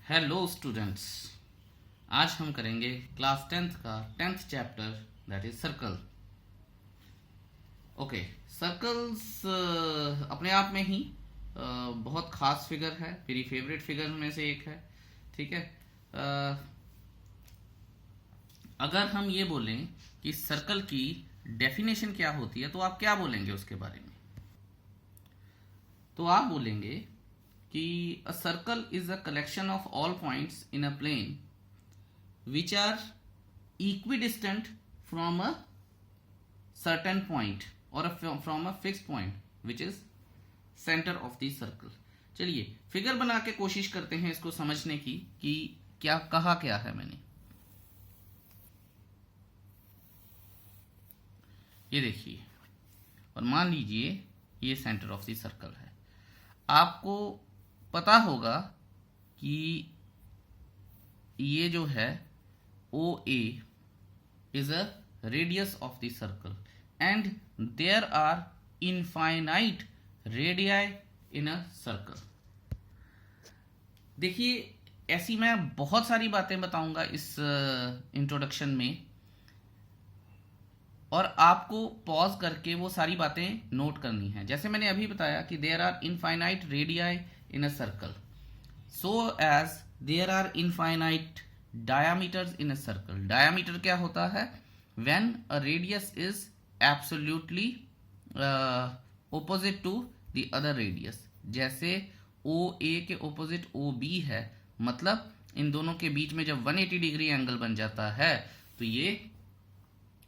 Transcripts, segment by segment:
Hello students. आज हम करेंगे क्लास 10th का 10th chapter, that is circle. Okay, circles अपने आप में ही बहुत खास फिगर है, मेरी फेवरेट फिगर में से एक है। ठीक है। अगर हम ये बोलें कि सर्कल की डेफिनेशन क्या होती है तो आप क्या बोलेंगे उसके बारे में? तो आप बोलेंगे कि a circle is a collection of all points in a plane which are equidistant from a certain point or from a fixed point which is center of the circle। चलिए फिगर बना के कोशिश करते हैं इसको समझने की कि क्या कहा क्या है मैंने। ये देखिए, और मान लीजिए ये सेंटर ऑफ द सर्कल है। आपको पता होगा कि ये जो है OA is a radius of the circle and there are infinite radii in a circle। देखिए, ऐसी मैं बहुत सारी बातें बताऊंगा इस इंट्रोडक्शन में, और आपको पॉज करके वो सारी बातें नोट करनी है। जैसे मैंने अभी बताया कि there are infinite radii in a circle, so as there are infinite diameters in a circle. Diameter क्या होता है? When a radius is absolutely opposite to the other radius. जैसे ओ ए के ऑपोजिट ओ बी है, मतलब इन दोनों के बीच में जब 180 डिग्री एंगल बन जाता है तो ये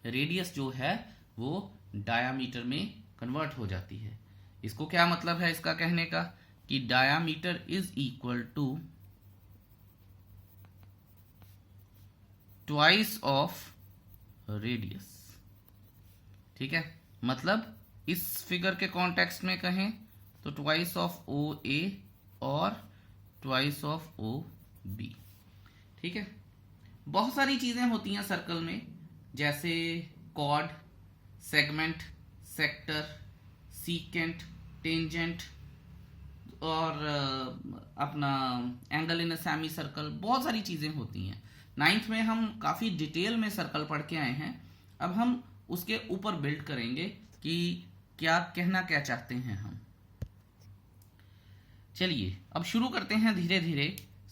रेडियस जो है वो डायामीटर में कन्वर्ट हो जाती है। इसको क्या मतलब है इसका कहने का? कि diameter is equal to twice of radius. ठीक है, मतलब इस फिगर के कॉन्टेक्स्ट में कहें तो ट्वाइस ऑफ ओ ए और ट्वाइस ऑफ ओ बी। ठीक है। बहुत सारी चीजें होती हैं सर्कल में, जैसे chord, segment, sector, secant, tangent और अपना angle in a semicircle. बहुत सारी चीजें होती हैं। 9th में हम काफी डिटेल में सर्कल पढ़ के आए हैं। अब हम उसके ऊपर बिल्ड करेंगे कि क्या कहना क्या चाहते हैं हम। चलिए अब शुरू करते हैं धीरे धीरे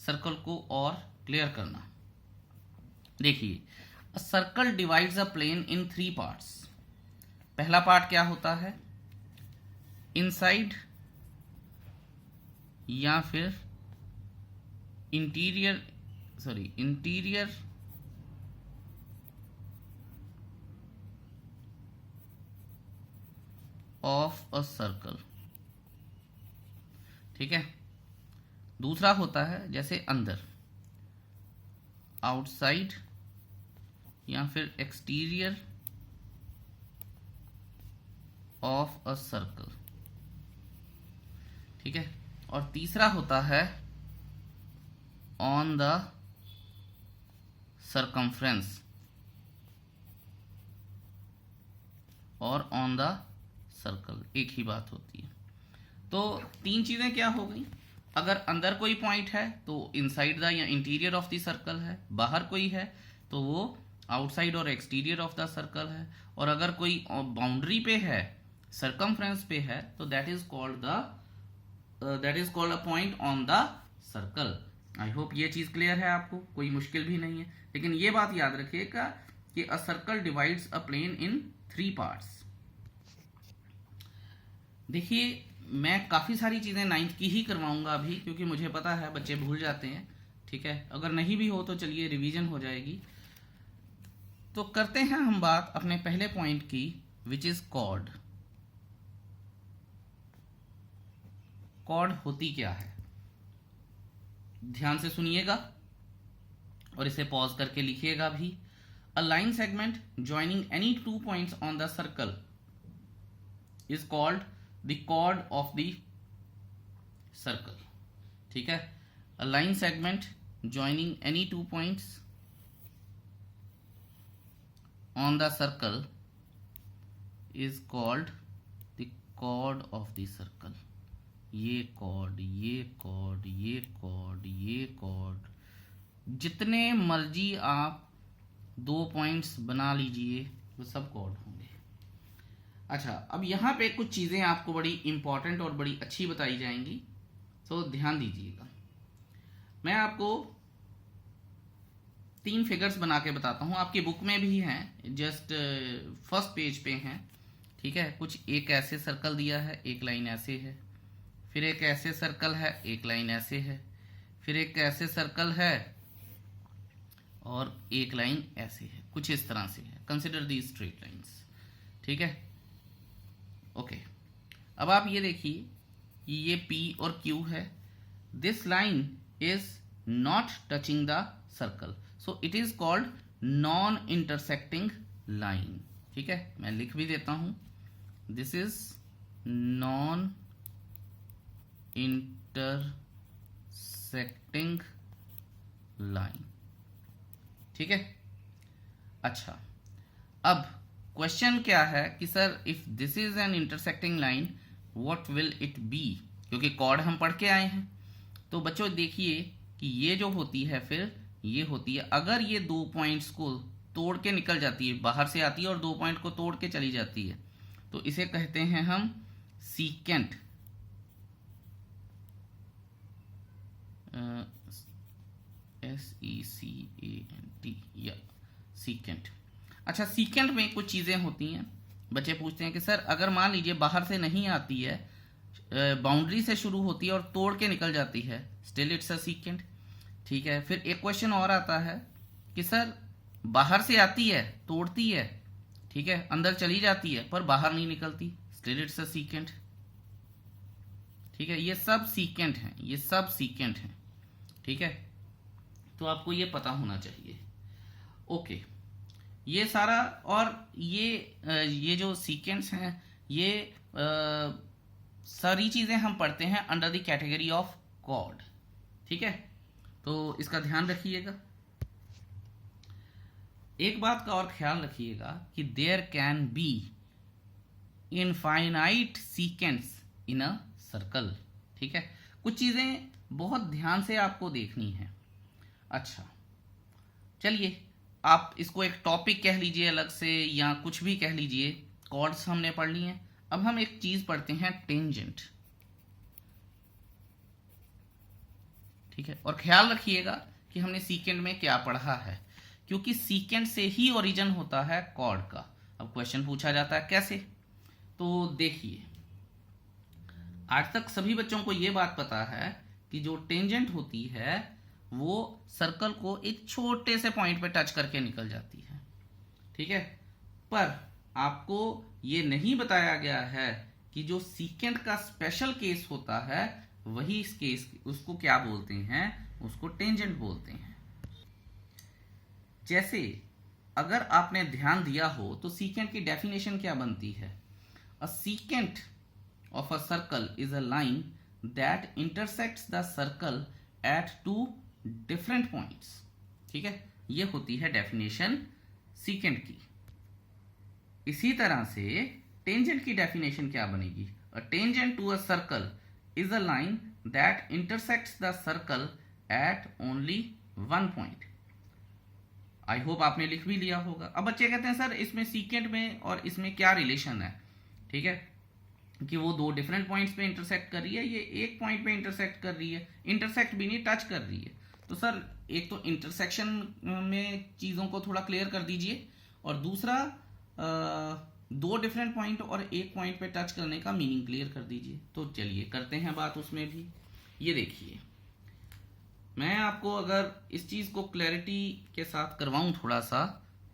सर्कल को और क्लियर करना। देखिए, a circle divides a plane in 3 parts. पहला पार्ट क्या होता है? इनसाइड या फिर इंटीरियर ऑफ अ सर्कल। ठीक है। दूसरा होता है जैसे अंदर, आउटसाइड या फिर एक्सटीरियर ऑफ अ सर्कल। ठीक है। और तीसरा होता है ऑन द सरकमफ्रेंस और ऑन द सर्कल, एक ही बात होती है। तो 3 चीजें क्या हो गई? अगर अंदर कोई पॉइंट है तो इनसाइड द या इंटीरियर ऑफ द सर्कल है, बाहर कोई है तो वो आउटसाइड और एक्सटीरियर ऑफ द सर्कल है, और अगर कोई बाउंड्री पे है, सरकमफ्रेंस पे है, तो that is called a point on the circle. I hope ये चीज क्लियर है आपको, कोई मुश्किल भी नहीं है। लेकिन ये बात याद रखिएगा कि a circle divides a plane in 3 parts. देखिए, मैं काफ़ी सारी चीज़ें 9th की ही करवाऊंगा अभी, क्योंकि मुझे पता है बच्चे भूल जाते हैं। ठीक है, अगर नहीं भी हो तो चलिए रिवीजन हो जाएगी। तो करते हैं हम बात अपने पहले पॉइंट की, विच इज कॉर्ड। कॉर्ड होती क्या है? ध्यान से सुनिएगा और इसे पॉज करके लिखिएगा भी। A line segment joining any 2 points on the circle is called the chord of the circle. ठीक है। A line segment joining any 2 points on the circle is called the chord of the circle. ये chord, ये chord, ये chord, ये chord, जितने मर्जी आप 2 points बना लीजिए वो सब कॉर्ड होंगे। अच्छा, अब यहाँ पे कुछ चीज़ें आपको बड़ी इंपॉर्टेंट और बड़ी अच्छी बताई जाएंगी, तो ध्यान दीजिएगा। मैं आपको 3 फिगर्स बना के बताता हूँ, आपकी बुक में भी हैं, जस्ट फर्स्ट पेज पे हैं, ठीक है। कुछ एक ऐसे सर्कल दिया है, एक लाइन ऐसे है, फिर एक ऐसे सर्कल है, एक लाइन ऐसे है, फिर एक ऐसे सर्कल है और एक लाइन ऐसे है, कुछ इस तरह से है। कंसिडर दी स्ट्रेट लाइंस, ठीक है, ओके। अब आप ये देखिए, ये P और Q है। This line is not touching the circle, so it is called non intersecting line, ठीक है। मैं लिख भी देता हूं, this is non intersecting line, ठीक है। अच्छा, अब क्वेश्चन क्या है कि sir if this is an intersecting line what will it be, क्योंकि कॉर्ड हम पढ़ के आए हैं। तो बच्चों देखिए कि ये जो होती है, फिर ये होती है, अगर ये 2 पॉइंट्स को तोड़ के निकल जाती है, बाहर से आती है और 2 पॉइंट को तोड़ के चली जाती है, तो इसे कहते हैं हम सीकेंट, SECANT, या सीकेंट। अच्छा, सीकेंट में कुछ चीज़ें होती हैं। बच्चे पूछते हैं कि सर अगर मान लीजिए बाहर से नहीं आती है, बाउंड्री से शुरू होती है और तोड़ के निकल जाती है, स्टिल इट्स अ सीकेंट, ठीक है। फिर एक क्वेश्चन और आता है कि सर बाहर से आती है, तोड़ती है, ठीक है, अंदर चली जाती है पर बाहर नहीं निकलती, स्टिल इट्स अ सीकेंट, ठीक है। ये सब सीकेंट हैं, ये सब सीकेंट हैं, ठीक है। तो आपको ये पता होना चाहिए, ओके। ये सारा, और ये जो सीक्वेंस हैं, ये सारी चीज़ें हम पढ़ते हैं under the category of chord, ठीक है। तो इसका ध्यान रखिएगा। एक बात का और ख्याल रखिएगा कि there can be infinite sequence in a circle, ठीक है। कुछ चीज़ें बहुत ध्यान से आपको देखनी है। अच्छा, चलिए आप इसको एक टॉपिक कह लीजिए अलग से, या कुछ भी कह लीजिए, कॉर्ड्स हमने पढ़ लिए हैं। अब हम एक चीज पढ़ते हैं, टेंजेंट, ठीक है। और ख्याल रखिएगा कि हमने सीकेंट में क्या पढ़ा है, क्योंकि सीकेंट से ही ओरिजिन होता है कॉर्ड का। अब क्वेश्चन पूछा जाता है कैसे, तो देखिए, आज तक सभी बच्चों को यह बात पता है कि जो टेंजेंट होती है वो सर्कल को एक छोटे से पॉइंट पे टच करके निकल जाती है, ठीक है। पर आपको ये नहीं बताया गया है कि जो सीकेंट का स्पेशल केस होता है, वही इस केस, उसको क्या बोलते हैं, उसको टेंजेंट बोलते हैं। जैसे अगर आपने ध्यान दिया हो तो सीकेंट की डेफिनेशन क्या बनती है, a secant of a circle is a line that intersects the circle at 2 different points, ठीक है। ये होती है डेफिनेशन सीकेंट की। इसी तरह से टेंजेंट की डेफिनेशन क्या बनेगी, a tangent to a circle is a line that intersects the circle at only 1 point. I hope आपने लिख भी लिया होगा। अब बच्चे कहते हैं सर इसमें सीकेंट में और इसमें क्या रिलेशन है, ठीक है, कि वो 2 डिफरेंट पॉइंट्स पे इंटरसेक्ट कर रही है, ये एक पॉइंट पे इंटरसेक्ट कर रही है, इंटरसेक्ट भी नहीं टच कर रही है। तो सर एक तो इंटरसेक्शन में चीज़ों को थोड़ा क्लियर कर दीजिए, और दूसरा 2 डिफरेंट पॉइंट और एक पॉइंट पे टच करने का मीनिंग क्लियर कर दीजिए। तो चलिए करते हैं बात उसमें भी। ये देखिए, मैं आपको अगर इस चीज़ को क्लैरिटी के साथ करवाऊं थोड़ा सा,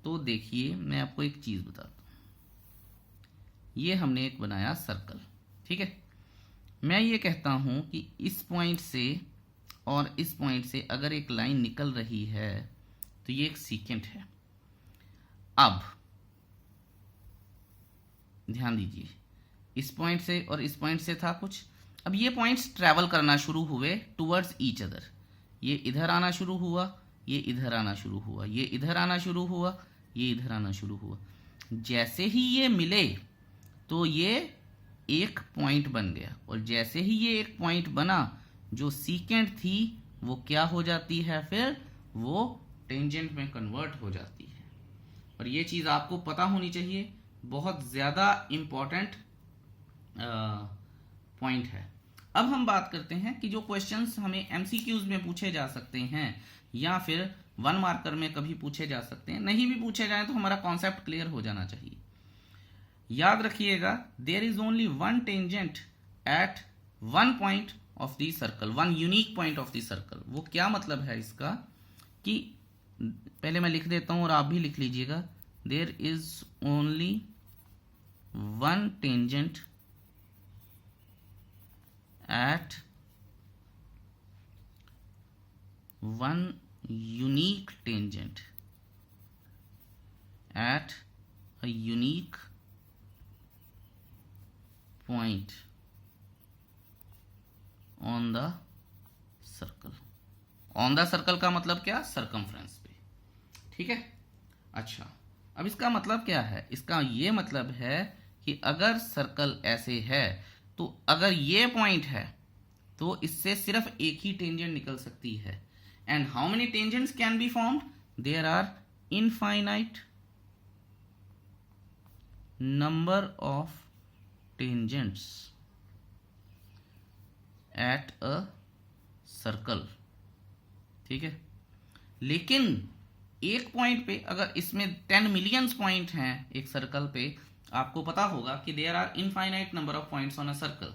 तो देखिए मैं आपको एक चीज़ बताता हूँ। ये हमने एक बनाया सर्कल, ठीक है। मैं ये कहता हूं कि इस पॉइंट से और इस पॉइंट से अगर एक लाइन निकल रही है तो ये एक सीकेंट है। अब ध्यान दीजिए, इस पॉइंट से और इस पॉइंट से था कुछ, अब ये पॉइंट्स ट्रैवल करना शुरू हुए टुवर्ड्स ईच अदर। ये इधर आना शुरू हुआ, ये इधर आना शुरू हुआ, ये इधर आना शुरू हुआ, ये इधर आना शुरू हुआ। जैसे ही ये मिले तो ये एक पॉइंट बन गया, और जैसे ही ये एक पॉइंट बना, जो सीकेंट थी वो क्या हो जाती है, फिर वो टेंजेंट में कन्वर्ट हो जाती है। और ये चीज़ आपको पता होनी चाहिए, बहुत ज़्यादा इम्पॉर्टेंट पॉइंट है। अब हम बात करते हैं कि जो क्वेश्चंस हमें एमसीक्यूज में पूछे जा सकते हैं या फिर 1 मार्कर में कभी पूछे जा सकते हैं, नहीं भी पूछे जाए तो हमारा कॉन्सेप्ट क्लियर हो जाना चाहिए। याद रखिएगा, there is only one tangent at one point of the circle, one unique point of the circle. वो क्या मतलब है इसका, कि पहले मैं लिख देता हूं और आप भी लिख लीजिएगा, there is only one tangent at one unique tangent at a unique point on the circle। on the circle का मतलब क्या, circumference पे, ठीक है। अच्छा, अब इसका मतलब क्या है, इसका ये मतलब है कि अगर सर्कल ऐसे है तो अगर ये पॉइंट है तो इससे सिर्फ एक ही टेंजेंट निकल सकती है। And how many tangents can be found, there are infinite number of tangents at a circle, ठीक है। लेकिन एक पॉइंट पे अगर इसमें 10 मिलियंस पॉइंट हैं एक सर्कल पे, आपको पता होगा कि there are infinite number of points on a circle.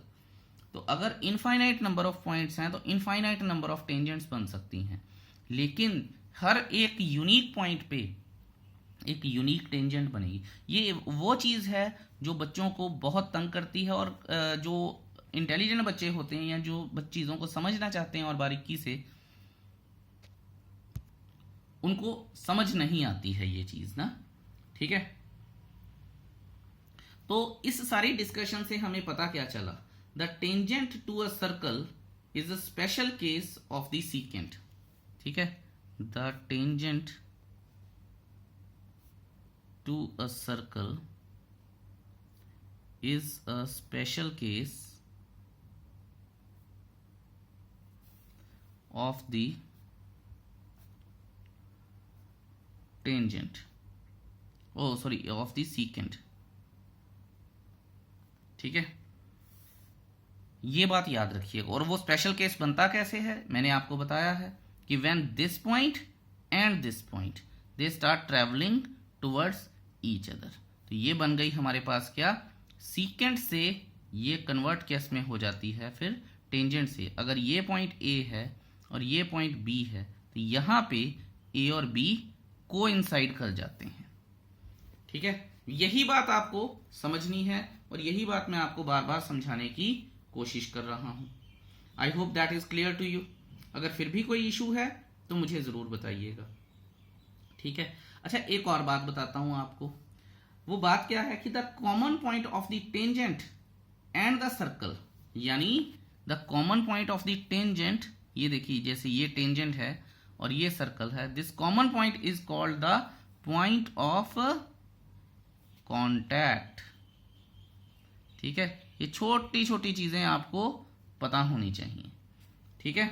तो अगर इनफाइनाइट नंबर ऑफ पॉइंट्स हैं तो इनफाइनाइट नंबर ऑफ टेंजेंट्स बन सकती हैं, लेकिन हर एक यूनिक पॉइंट पे एक यूनिक टेंजेंट बनेगी। ये वो चीज़ है जो बच्चों को बहुत तंग करती है, और जो इंटेलिजेंट बच्चे होते हैं या जो चीज़ों को समझना चाहते हैं और बारीकी से, उनको समझ नहीं आती है ये चीज़ ना, ठीक है। तो इस सारी डिस्कशन से हमें पता क्या चला, the tangent to a circle is a special case of the secant, ठीक है। The tangent to a circle is a special case of the tangent, of the secant, ठीक है। ये बात याद रखिएगा। और वो स्पेशल केस बनता कैसे है, मैंने आपको बताया है कि when this point and this point they start travelling towards each other, तो ये बन गई हमारे पास क्या, सीकेंट से ये कन्वर्ट केस में हो जाती है फिर टेंजेंट से। अगर ये पॉइंट ए है और ये पॉइंट बी है तो यहाँ पे ए और बी कोइंसाइड कर जाते हैं, ठीक है। यही बात आपको समझनी है और यही बात मैं आपको बार बार समझाने की कोशिश कर रहा हूं। I hope that is clear to you. अगर फिर भी कोई इशू है तो मुझे जरूर बताइएगा, ठीक है। अच्छा, एक और बात बताता हूं आपको। वो बात क्या है कि the common point of the tangent and the circle, यानी the common point of the tangent, ये देखिए जैसे ये टेंजेंट है और ये सर्कल है, this common point is called the point of contact, ठीक है। ये छोटी छोटी चीजें आपको पता होनी चाहिए, ठीक है।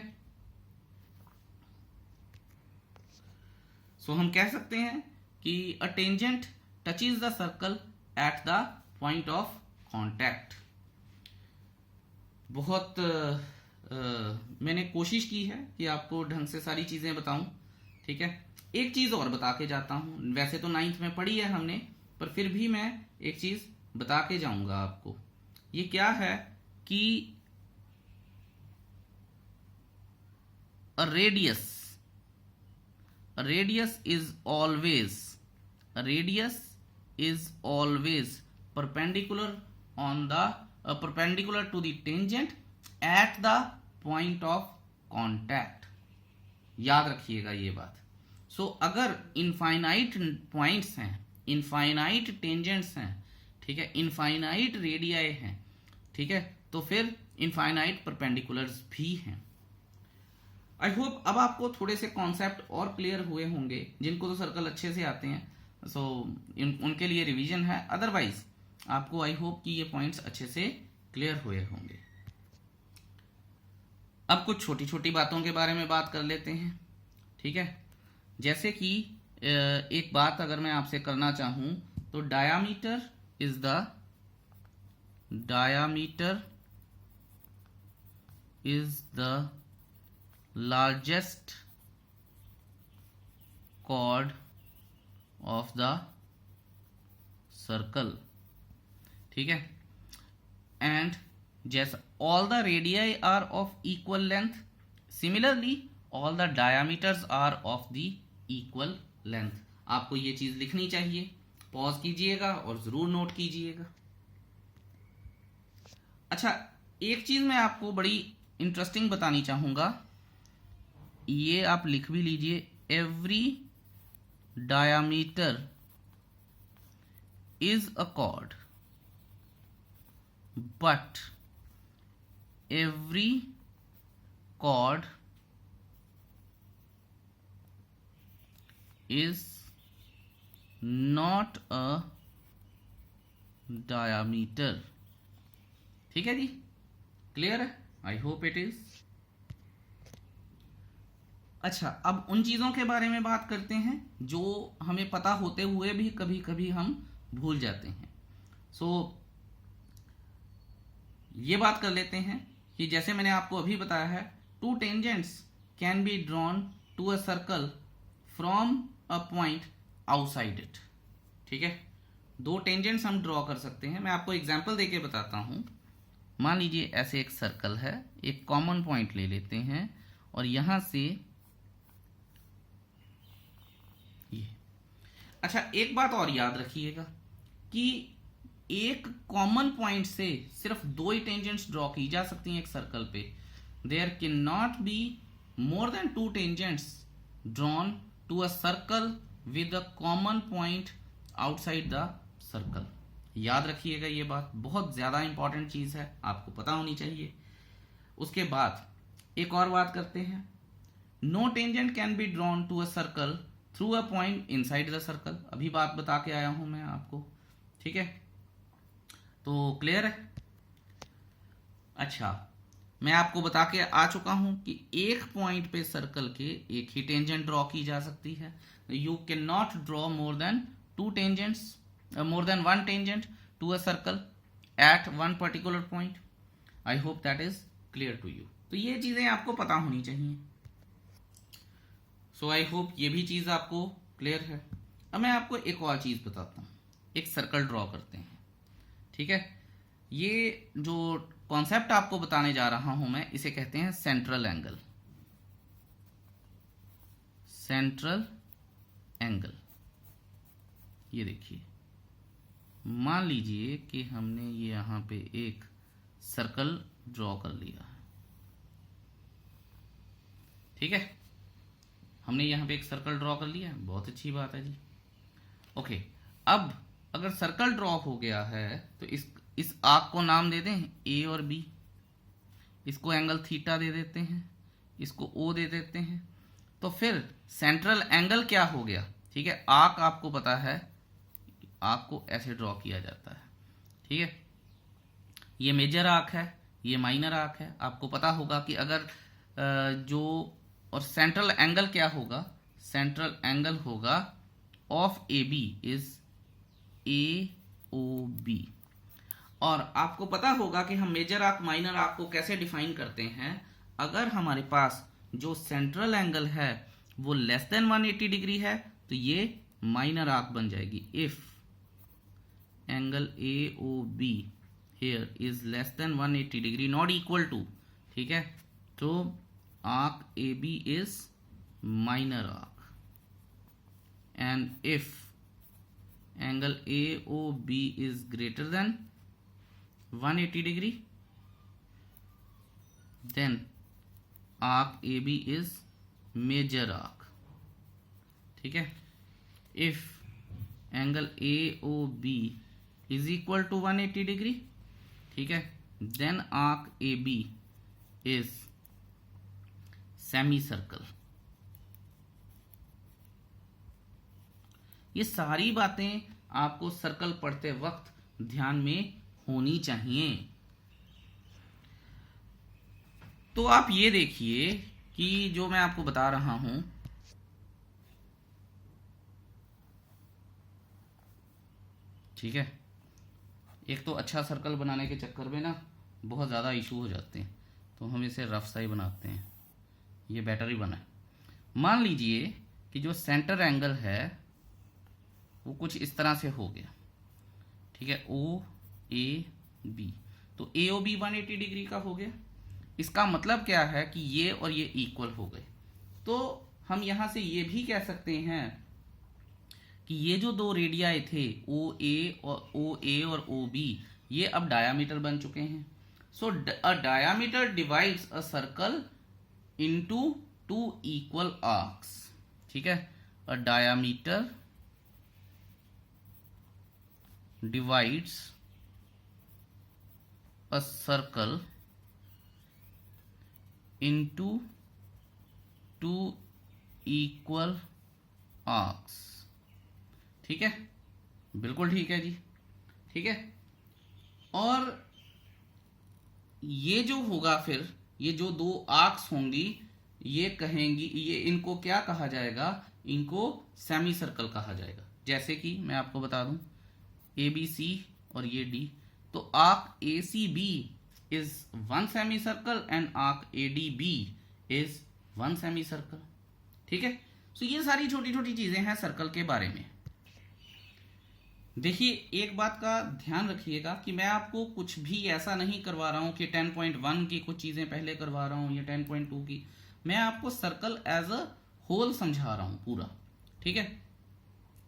सो हम कह सकते हैं कि a tangent touches the circle at the point of contact. बहुत मैंने कोशिश की है कि आपको ढंग से सारी चीजें बताऊं, ठीक है। एक चीज और बता के जाता हूं, वैसे तो 9th में पढ़ी है हमने, पर फिर भी मैं एक चीज बता के जाऊंगा आपको। ये क्या है कि a radius is always perpendicular on the perpendicular to the tangent at the point of contact। याद रखिएगा ये बात। सो अगर इनफाइनाइट पॉइंट्स हैं, इनफाइनाइट टेंजेंट्स हैं, ठीक है, इनफाइनाइट रेडियाई हैं, ठीक है, तो फिर इनफाइनाइट परपेंडिकुलर्स भी हैं। आई होप अब आपको थोड़े से कॉन्सेप्ट और क्लियर हुए होंगे। जिनको तो सर्कल अच्छे से आते हैं उनके लिए रिवीजन है, अदरवाइज आपको आई होप कि ये पॉइंट्स अच्छे से क्लियर हुए होंगे। अब कुछ छोटी छोटी बातों के बारे में बात कर लेते हैं, ठीक है। जैसे कि एक बात अगर मैं आपसे करना चाहूं तो diameter is the largest chord of the circle, ठीक है। एंड जैसा all the radii are of equal length, similarly all the diameters are of the equal length। आपको ये चीज लिखनी चाहिए, पॉज कीजिएगा और जरूर नोट कीजिएगा। अच्छा, एक चीज मैं आपको बड़ी इंटरेस्टिंग बतानी चाहूंगा, ये आप लिख भी लीजिए। Every diameter is a chord, but every chord is not a diameter। ठीक है जी, क्लियर है? I hope it is. अच्छा, अब उन चीज़ों के बारे में बात करते हैं जो हमें पता होते हुए भी कभी कभी हम भूल जाते हैं। ये बात कर लेते हैं कि जैसे मैंने आपको अभी बताया है, two tangents can be drawn to a circle from a point outside it. ठीक है, दो टेंजेंट्स हम ड्रॉ कर सकते हैं। मैं आपको एग्जांपल देके बताता हूं। मान लीजिए ऐसे एक सर्कल है, एक कॉमन पॉइंट ले लेते हैं और यहां से अच्छा, एक बात और याद रखिएगा कि एक कॉमन पॉइंट से सिर्फ दो ही टेंजेंट्स ड्रॉ की जा सकती हैं एक सर्कल पे। There can not be more than two tangents drawn to a circle with a common point outside the circle. याद रखिएगा, ये बात बहुत ज्यादा इंपॉर्टेंट चीज है, आपको पता होनी चाहिए। उसके बाद एक और बात करते हैं, no tangent can be drawn to a circle through a point inside the circle. अभी बात बता के आया हूं मैं आपको, ठीक है, तो क्लियर है। अच्छा, मैं आपको बता के आ चुका हूं कि एक पॉइंट पे सर्कल के एक ही टेंजेंट ड्रॉ की जा सकती है। You can not draw more than two tangents, more than one tangent to a circle at one particular point. I hope that is clear to you. तो ये चीजें आपको पता होनी चाहिए। सो आई होप ये भी चीज आपको क्लियर है। अब मैं आपको एक और चीज बताता हूं। एक सर्कल ड्रॉ करते हैं, ठीक है। ये जो कॉन्सेप्ट आपको बताने जा रहा हूं मैं, इसे कहते हैं सेंट्रल एंगल। सेंट्रल एंगल, ये देखिए, मान लीजिए कि हमने ये यहां पे एक सर्कल ड्रॉ कर लिया है, ठीक है। हमने यहां पे एक सर्कल ड्रॉ कर लिया है, बहुत अच्छी बात है जी। ओके, अब अगर सर्कल ड्रॉ हो गया है तो इस आर्क को नाम दे दें ए और बी, इसको एंगल थीटा दे देते हैं, इसको ओ दे देते हैं। तो फिर सेंट्रल एंगल क्या हो गया, ठीक है। आर्क आपको पता है, आर्क को ऐसे ड्रॉ किया जाता है, ठीक है। ये मेजर आर्क है, ये माइनर आर्क है। आपको पता होगा कि अगर और सेंट्रल एंगल क्या होगा, सेंट्रल एंगल होगा of A B is A O B. और आपको पता होगा कि हम मेजर आर्क माइनर आर्क को कैसे डिफाइन करते हैं। अगर हमारे पास जो सेंट्रल एंगल है वो लेस देन 180 डिग्री है तो ये माइनर आर्क बन जाएगी। If angle A O B here is less than 180 degree not equal to, ठीक है, तो arc AB is minor arc, and if angle AOB is greater than 180 degree, then arc AB is major arc, ठीक है। if angle AOB is equal to 180 degree, ठीक है, then arc AB is semi circle. ये सारी बातें आपको circle पढ़ते वक्त ध्यान में होनी चाहिए। तो आप ये देखिए कि जो मैं आपको बता रहा हूं, ठीक है, एक तो अच्छा सर्कल बनाने के चक्कर में ना बहुत ज़्यादा इशू हो जाते हैं, तो हम इसे रफ सा ही बनाते हैं, ये बेटर ही बना है। मान लीजिए कि जो सेंटर एंगल है वो कुछ इस तरह से हो गया, ठीक है, ओ ए बी, तो ए ओ बी 180 डिग्री का हो गया। इसका मतलब क्या है कि ये और ये इक्वल हो गए। तो हम यहां से ये भी कह सकते हैं कि ये जो दो रेडियाई थे ओ ए और ओ बी, ये अब डायामीटर बन चुके हैं। So a diameter divides a circle into two equal arcs, ठीक है, a diameter divides a circle into two equal arcs, ठीक है, बिल्कुल ठीक है जी, ठीक है। और ये जो होगा फिर, ये जो दो आर्क्स होंगी, ये कहेंगी, ये इनको क्या कहा जाएगा, इनको सेमी सर्कल कहा जाएगा। जैसे कि मैं आपको बता दूं, ए बी सी और ये डी, तो arc A C B is one semi circle and arc A D B is one semi circle, ठीक है। सो ये सारी छोटी छोटी चीजें हैं सर्कल के बारे में। देखिए एक बात का ध्यान रखिएगा कि मैं आपको कुछ भी ऐसा नहीं करवा रहा हूं कि 10.1 की कुछ चीजें पहले करवा रहा हूं या 10.2 की, मैं आपको सर्कल एज अ होल समझा रहा हूं पूरा, ठीक है।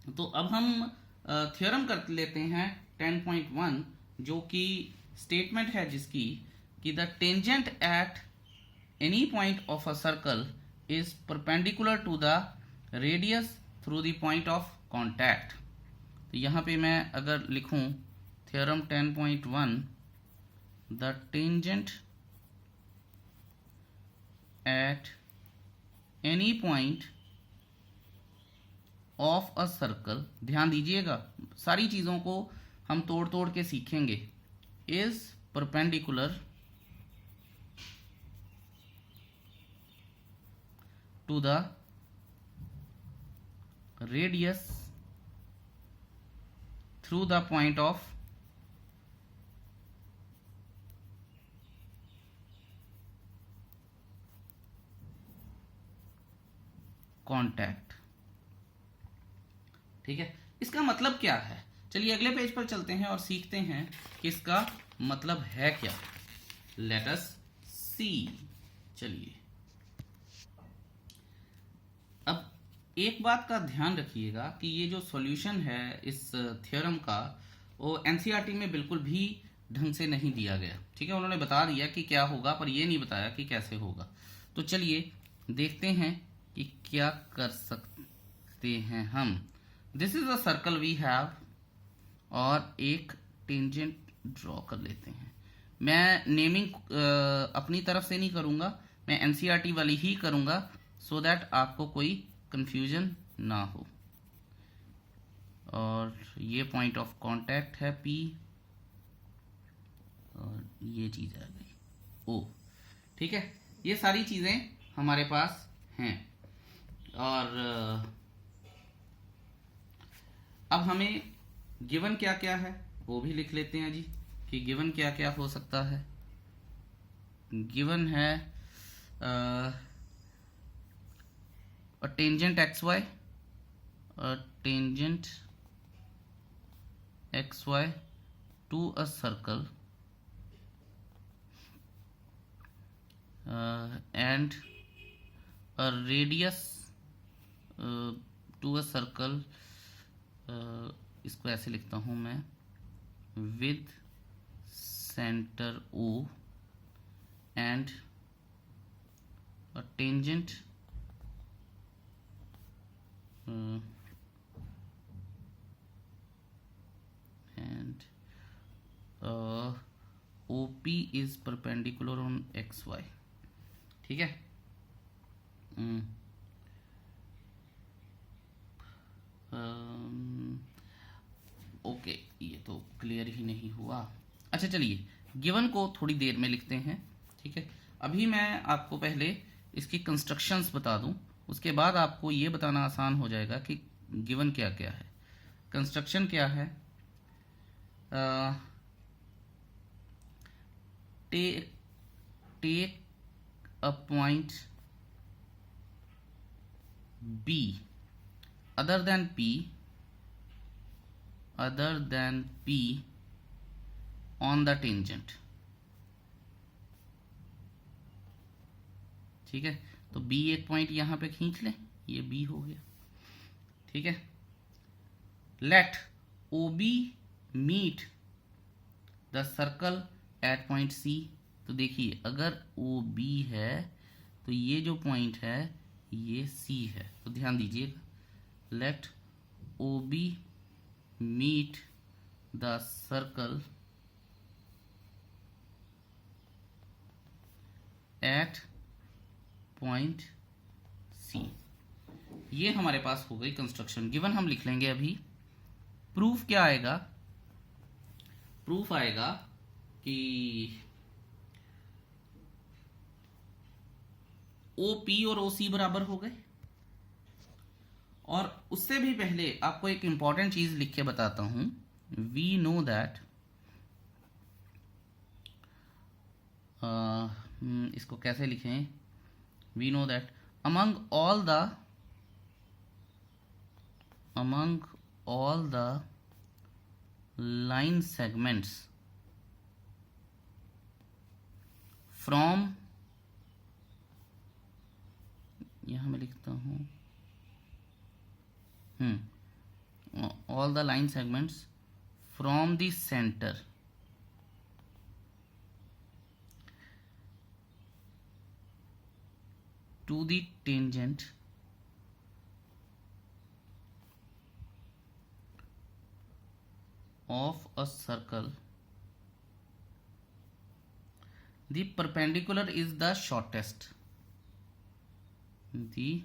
तो अब हम थ्योरम कर लेते हैं 10.1, जो कि स्टेटमेंट है जिसकी कि the tangent at any point of a circle is perpendicular to the radius through the point of contact. तो यहां पे मैं अगर लिखूं theorem 10.1, the tangent at any point of a circle, ध्यान दीजिएगा सारी चीजों को हम तोड़ तोड़ के सीखेंगे, is perpendicular to the radius through the point of contact, ठीक है। इसका मतलब क्या है, चलिए अगले पेज पर चलते हैं और सीखते हैं कि इसका मतलब है क्या। लेट अस सी। चलिए अब एक बात का ध्यान रखिएगा कि ये जो सॉल्यूशन है इस थ्योरम का, वो एनसीईआरटी में बिल्कुल भी ढंग से नहीं दिया गया, ठीक है। उन्होंने बता दिया कि क्या होगा पर ये नहीं बताया कि कैसे होगा। तो चलिए देखते हैं कि क्या कर सकते हैं हम। This is a circle we have, और एक टेंजेंट ड्रॉ कर लेते हैं। मैं नेमिंग अपनी तरफ से नहीं करूंगा, मैं एनसीईआरटी वाली ही करूंगा, सो दैट आपको कोई कंफ्यूजन ना हो। और ये पॉइंट ऑफ कांटेक्ट है P, और ये चीज आ गई O, ठीक है। ये सारी चीजें हमारे पास हैं। और अब हमें गिवन क्या क्या है वो भी लिख लेते हैं जी, कि गिवन क्या क्या हो सकता है। गिवन है a tangent xy, a tangent xy to a circle, and a radius to a circle, इसको ऐसे लिखता हूं मैं, with center O and a tangent and OP is perpendicular on XY, ठीक है। ओके, ये तो क्लियर ही नहीं हुआ। अच्छा चलिए गिवन को थोड़ी देर में लिखते हैं, ठीक है। अभी मैं आपको पहले इसकी कंस्ट्रक्शंस बता दूं, उसके बाद आपको ये बताना आसान हो जाएगा कि गिवन क्या क्या है। कंस्ट्रक्शन क्या है? Take a point B other than P on the tangent। ठीक है, तो B एक पॉइंट यहां पे खींच लें, ये B हो गया। ठीक है, let OB meet the circle at point C। तो देखिए अगर OB है तो ये जो पॉइंट है ये C है, तो ध्यान दीजिएगा, late OB meet the circle at point C। ये हमारे पास हो गई कंस्ट्रक्शन। गिवन हम लिख लेंगे अभी। प्रूफ क्या आएगा? प्रूफ आएगा कि OP और OC बराबर हो गए। और उससे भी पहले आपको एक इंपॉर्टेंट चीज लिख के बताता हूं। वी नो दैट, इसको कैसे लिखें? We know that among all the line segments from, यहां मैं लिखता हूं all the line segments from the center to the tangent of a circle, the perpendicular is the shortest, the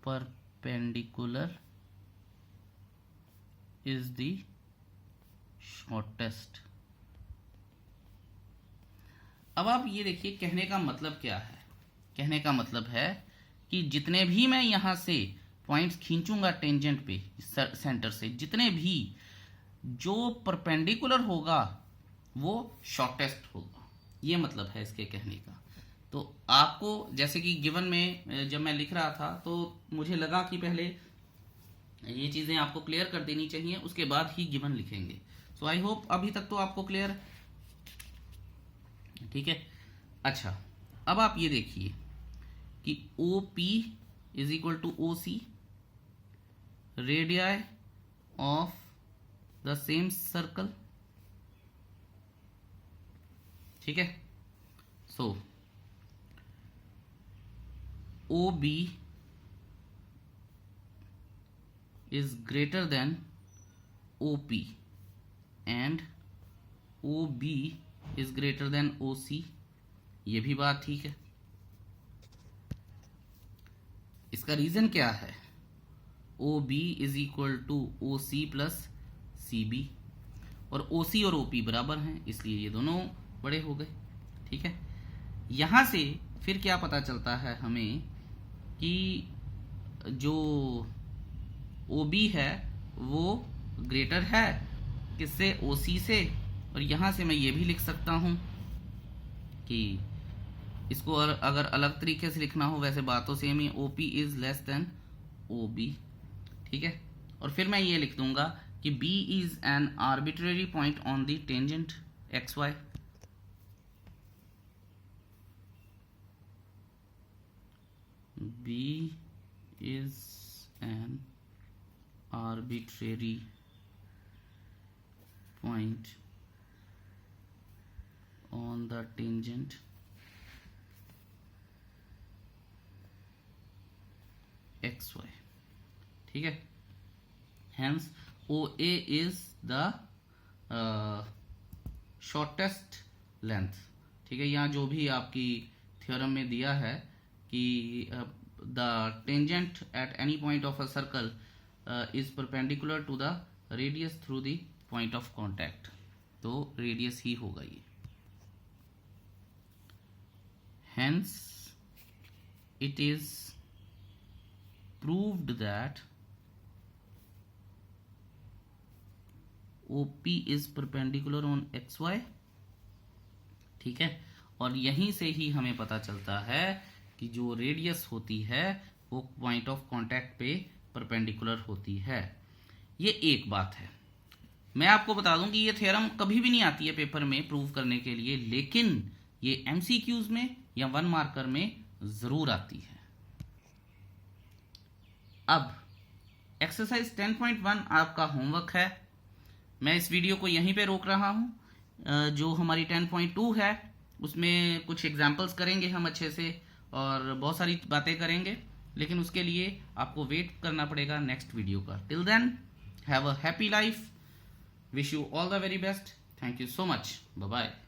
perpendicular is the shortest। अब आप ये देखिए, कहने का मतलब क्या है? कहने का मतलब है कि जितने भी मैं यहां से पॉइंट्स खींचूंगा टेंजेंट पे सेंटर से, जितने भी जो परपेंडिकुलर होगा वो शॉर्टेस्ट होगा, ये मतलब है इसके कहने का। तो आपको जैसे कि गिवन में जब मैं लिख रहा था तो मुझे लगा कि पहले ये चीजें आपको क्लियर कर देनी चाहिए, उसके बाद ही गिवन लिखेंगे। सो आई होप अभी तक तो आपको क्लियर है। ठीक है, अच्छा अब आप ये देखिए कि OP is equal to OC, radii of the same circle. ठीक है, सो OB is greater than OP and OB is greater than OC। ये भी बात ठीक है। इसका रीजन क्या है? OB is equal to OC plus CB, और OC और OP बराबर हैं, इसलिए ये दोनों बड़े हो गए। ठीक है, यहां से फिर क्या पता चलता है हमें कि जो OB है वो ग्रेटर है किससे? OC से। और यहां से मैं ये भी लिख सकता हूं कि इसको अगर अलग तरीके से लिखना हो, वैसे बात तो same he, OP is less then OB। ठीक है, और फिर मैं ये लिख दूंगा कि B is an arbitrary point on the tangent XY। B is an arbitrary point on the tangent XY। ठीक है, hence OA is the shortest length। ठीक है, यहाँ जो भी आपकी थ्योरम में दिया है कि the tangent at any point of a circle is perpendicular to the radius through the point of contact, तो रेडियस ही होगा ये। hence it is proved that OP is perpendicular on XY। ठीक है, और यहीं से ही हमें पता चलता है कि जो रेडियस होती है वो पॉइंट ऑफ कांटेक्ट पे परपेंडिकुलर होती है। ये एक बात है। मैं आपको बता दूं कि ये थ्योरम कभी भी नहीं आती है पेपर में प्रूव करने के लिए, लेकिन ये MCQs में या 1 मार्कर में जरूर आती है। अब एक्सरसाइज 10.1 आपका होमवर्क है। मैं इस वीडियो को यहीं पे रोक रहा हूं। जो हमारी 10.2 है उसमें कुछ एग्जाम्पल्स करेंगे हम अच्छे से और बहुत सारी बातें करेंगे, लेकिन उसके लिए आपको वेट करना पड़ेगा नेक्स्ट वीडियो का। Till then have a happy life, wish you all the very best, thank you so much, bye bye.